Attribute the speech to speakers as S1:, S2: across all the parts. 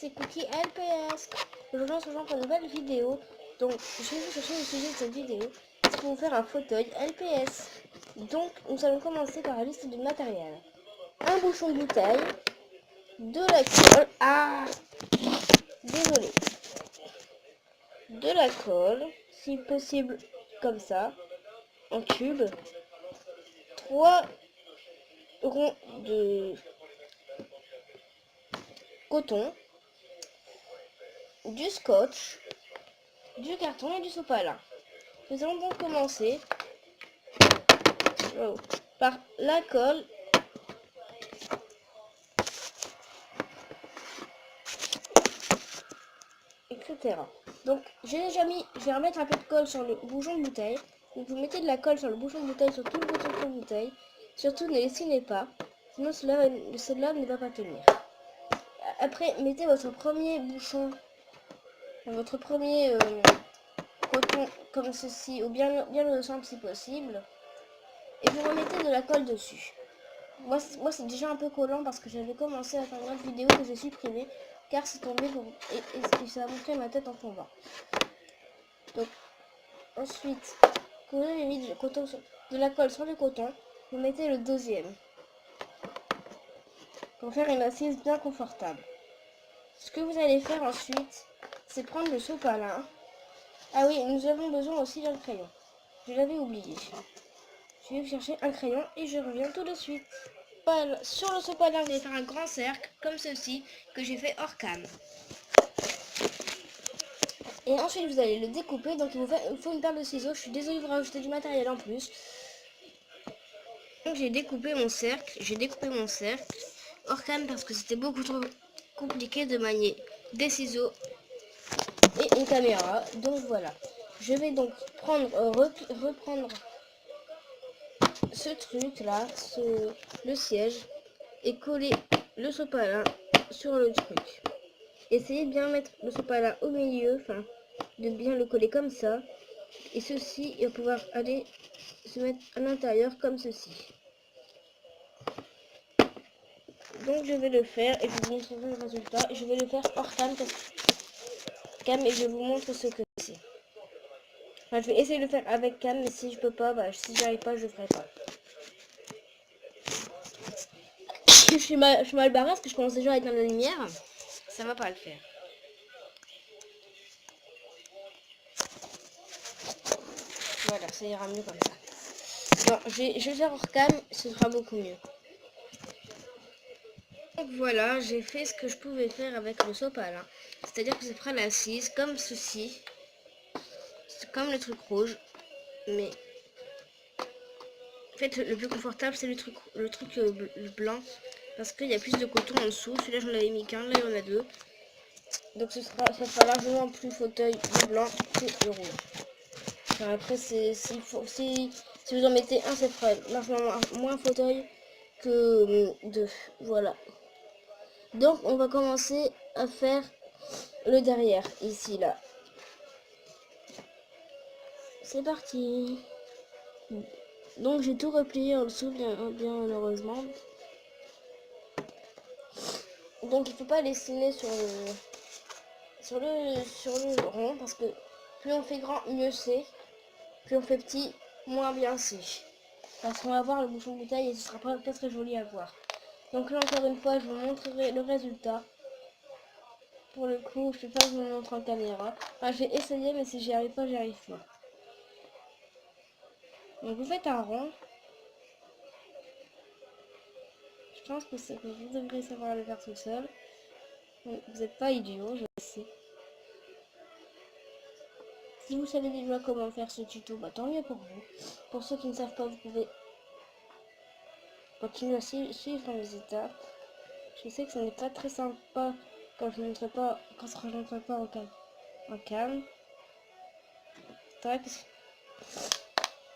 S1: c'est Cookie LPS. Aujourd'hui on se rejoint pour une nouvelle vidéo. Donc je vais vous chercher le sujet de cette vidéo. C'est pour vous faire un fauteuil LPS. Donc nous allons commencer par la liste du matériel. Un bouchon de bouteille, de la colle. Ah, désolé. De la colle, si possible comme ça, en tube. 3 ronds de coton, du scotch, du carton et du sopalin. Nous allons donc commencer par la colle etc. Donc j'ai déjà mis, je vais remettre un peu de colle sur le bouchon de bouteille. Donc vous mettez de la colle sur le bouchon de bouteille, sur tout le bouchon de bouteille. Surtout ne dessinez pas, sinon cela ne va pas tenir. Après mettez votre premier bouchon, votre premier coton comme ceci, ou bien au centre si possible. Et vous remettez de la colle dessus. Moi c'est déjà un peu collant parce que j'avais commencé à faire une autre vidéo que j'ai supprimée car c'est tombé et ça a montré ma tête en tombant. Donc ensuite, quand vous avez mis de la colle sur le coton, vous mettez le deuxième pour faire une assise bien confortable. Ce que vous allez faire ensuite, c'est prendre le sopalin. Ah oui, nous avons besoin aussi d'un crayon. Je l'avais oublié. Je vais chercher un crayon et je reviens tout de suite. Sur le sopalin, vous allez faire un grand cercle, comme ceci, que j'ai fait hors cam. Et ensuite, vous allez le découper. Donc, il vous faut une paire de ciseaux. Je suis désolée de vous rajouter du matériel en plus. Donc, j'ai découpé mon cercle. Hors cam parce que c'était beaucoup trop compliqué de manier des ciseaux et une caméra. Donc, voilà. Je vais donc reprendre ce truc-là, le siège, et coller le sopalin sur le truc. Essayez de bien mettre le sopalin au milieu, enfin de bien le coller comme ça, et ceci il va pouvoir aller se mettre à l'intérieur comme ceci. Donc je vais le faire et je vous montrerai le résultat. Je vais le faire hors cam et je vous montre ce que c'est. Enfin, je vais essayer de le faire avec cam, mais si je peux pas, si j'arrive pas, je ferai pas. Je suis mal barrée parce que je commence déjà à être dans la lumière. Ça va pas le faire. Voilà, ça ira mieux comme ça. Bon, je vais faire hors cam, ce sera beaucoup mieux. Donc voilà, j'ai fait ce que je pouvais faire avec le sopalin. C'est-à-dire que je prends l'assise comme ceci. C'est comme le truc rouge. Mais en fait, le plus confortable, c'est le truc blanc. Parce qu'il y a plus de coton en dessous. Celui-là, j'en avais mis qu'un. Là, il y en a deux. Donc ça sera largement plus fauteuil le blanc que le rouge. Enfin, après, si vous en mettez un, ça fera largement moins fauteuil que deux. Voilà. Donc, on va commencer à faire le derrière, ici, là. C'est parti. Donc, j'ai tout replié en dessous, bien heureusement. Donc, il ne faut pas dessiner sur le rond, parce que plus on fait grand, mieux c'est. Plus on fait petit, moins bien c'est. Parce qu'on va voir le bouchon de bouteille et ce sera pas très joli à voir. Donc là, encore une fois, je vous montrerai le résultat. Pour le coup, je ne peux pas vous montrer en caméra. Enfin, j'ai essayé, mais si j'y arrive pas, j'y arrive pas. Donc vous faites un rond. Je pense que vous devrez savoir le faire tout seul. Vous n'êtes pas idiot, je sais. Si vous savez déjà comment faire ce tuto, tant mieux pour vous. Pour ceux qui ne savent pas, vous pouvez continuer à suivre mes étapes. Je sais que ce n'est pas très sympa quand je ne montre pas, en cam. Tac.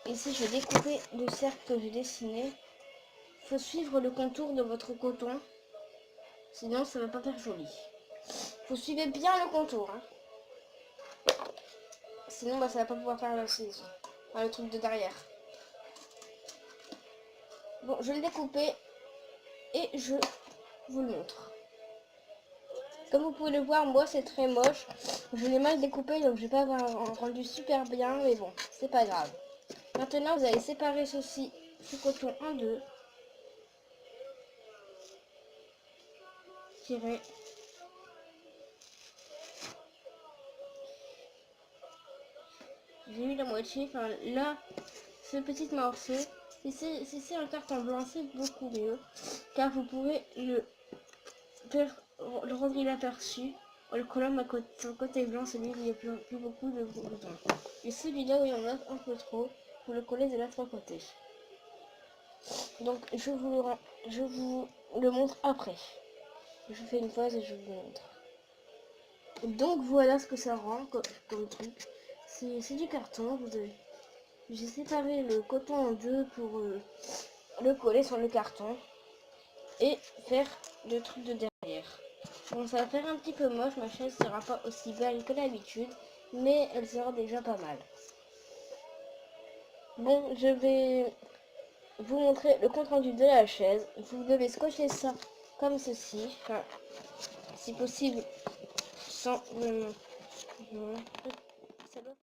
S1: Ici, je vais découper le cercle que j'ai dessiné. Il faut suivre le contour de votre coton, sinon ça ne va pas faire joli. Faut suivre bien le contour, hein. Sinon ça va pas pouvoir faire le truc de derrière. Bon, je l'ai découpé et je vous le montre. Comme vous pouvez le voir, moi c'est très moche. Je l'ai mal découpé donc je vais pas avoir un rendu super bien, mais bon, c'est pas grave. Maintenant vous allez séparer ce coton en deux. Tirer. J'ai eu la moitié, enfin là, ce petit morceau. Si c'est un carton blanc, c'est beaucoup mieux. Car vous pouvez le rendre inaperçu en le collant sur le côté blanc, celui où il n'y a plus beaucoup de boutons. Et celui-là où il y en a un peu trop, vous le collez de l'autre côté. Donc je vous le montre après. Je fais une pause et je vous montre. Donc voilà ce que ça rend comme truc. C'est du carton. J'ai séparé le coton en deux pour le coller sur le carton et faire le truc de derrière. Bon, ça va faire un petit peu moche, ma chaise sera pas aussi belle que d'habitude, mais elle sera déjà pas mal. Bon, je vais vous montrer le compte rendu de la chaise. Vous devez scotcher ça comme ceci, enfin, si possible sans... ça doit